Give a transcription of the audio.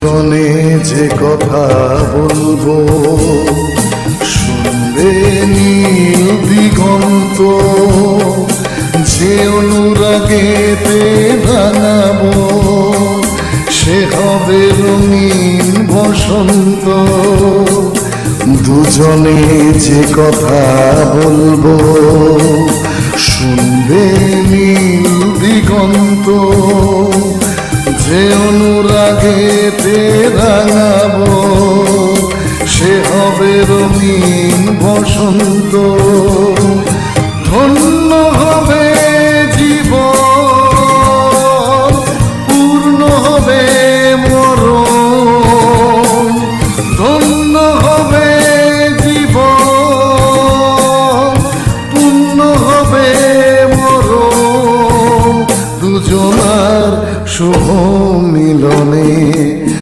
মনে যে কথা বলবো শুনবে নীল দিগন্ত, যে অনুরাগেতে রাঙাবো সে হবে রঙিন বসন্ত। দুজনে যে কথা বলবো শুনবে নীল দিগন্ত, যে অনুরাগেতে রাঙাবো সে হবে রঙিন বসন্ত।